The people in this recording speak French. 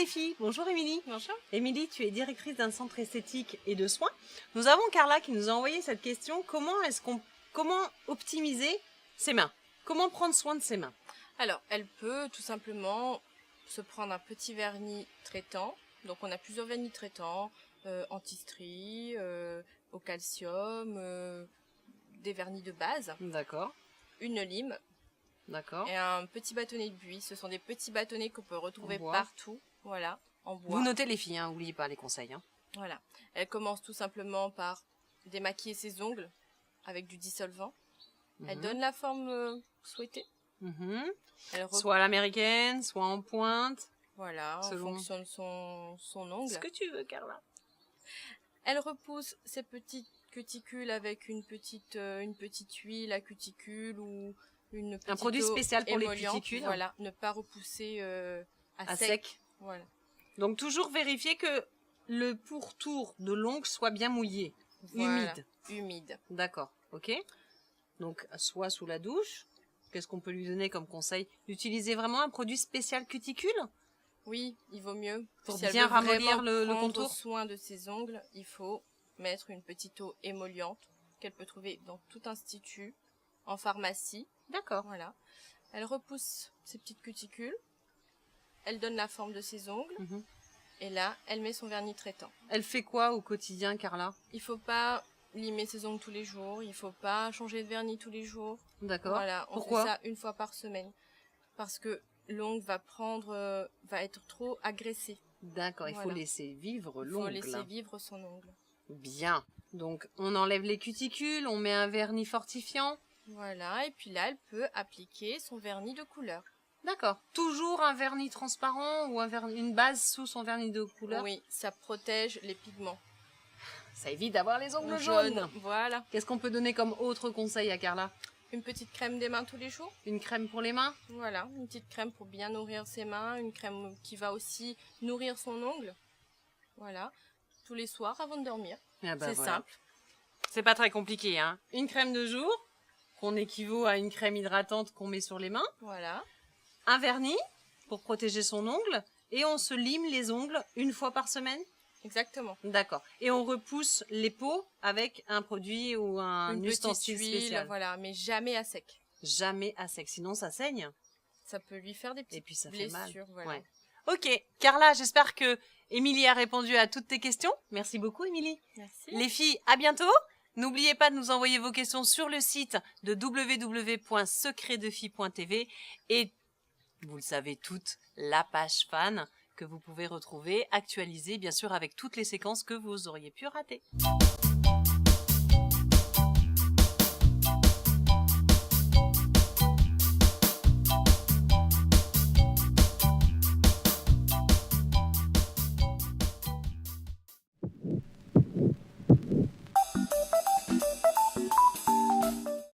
les filles, bonjour Émilie. Bonjour. Émilie, tu es directrice d'un centre esthétique et de soins. Nous avons Carla qui nous a envoyé cette question. Comment optimiser ses mains? Comment prendre soin de ses mains? Alors, elle peut tout simplement se prendre un petit vernis traitant. Donc, on a plusieurs vernis traitants, anti-strie, au calcium, des vernis de base. D'accord. Une lime. D'accord. Et un petit bâtonnet de buis. Ce sont des petits bâtonnets qu'on peut retrouver partout. Voilà, en bois. Vous notez les filles, hein, n'oubliez pas les conseils. Hein. Voilà. Elle commence tout simplement par démaquiller ses ongles avec du dissolvant. Elle donne la forme souhaitée. Soit à l'américaine, soit en pointe. Voilà, en fonction de son ongle. Ce que tu veux, Carla. Elle repousse ses petites cuticules avec une petite huile à cuticule ou une petite un produit spécial pour les cuticules. Voilà, ne pas repousser à sec. Voilà. Donc toujours vérifier que le pourtour de l'ongle soit bien mouillé, humide. D'accord, ok. Donc soit sous la douche. Qu'est-ce qu'on peut lui donner comme conseil? D'utiliser vraiment un produit spécial cuticule? Oui, il vaut mieux. Pour bien ramollir le contour. Prendre soin de ses ongles, il faut mettre une petite eau émolliente qu'elle peut trouver dans tout institut, en pharmacie. D'accord. Voilà. Elle repousse ses petites cuticules. Elle donne la forme de ses ongles. Et là, elle met son vernis traitant. Elle fait quoi au quotidien, Carla? Il faut pas limer ses ongles tous les jours. Il faut pas changer de vernis tous les jours. D'accord. Voilà. On Pourquoi? fait ça une fois par semaine. Parce que l'ongle va être trop agressé. D'accord. Il faut laisser vivre l'ongle. Il faut laisser vivre son ongle. Bien. Donc, on enlève les cuticules, on met un vernis fortifiant. Voilà. Et puis là, elle peut appliquer son vernis de couleur. D'accord. Toujours un vernis transparent ou une base sous son vernis de couleur? Oui, ça protège les pigments. Ça évite d'avoir les ongles jaunes. Voilà. Qu'est-ce qu'on peut donner comme autre conseil à Carla? Une petite crème des mains tous les jours. Une crème pour les mains? Voilà, une petite crème pour bien nourrir ses mains. Une crème qui va aussi nourrir son ongle. Voilà, tous les soirs avant de dormir. C'est simple. C'est pas très compliqué, hein. Une crème de jour, qu'on équivaut à une crème hydratante qu'on met sur les mains. Voilà. Un vernis pour protéger son ongle. Et on se lime les ongles une fois par semaine? Exactement. D'accord. Et on repousse les peaux avec un produit ou un ustensile spécial. Voilà, mais jamais à sec. Jamais à sec, sinon ça saigne. Ça peut lui faire des petites blessures. Fait mal. Voilà. Ouais. Ok, Carla, j'espère que Émilie a répondu à toutes tes questions. Merci beaucoup, Émilie. Merci. Les filles, à bientôt. N'oubliez pas de nous envoyer vos questions sur le site de www.secretdefille.tv et vous le savez toutes, la page fan que vous pouvez retrouver, actualisée bien sûr avec toutes les séquences que vous auriez pu rater.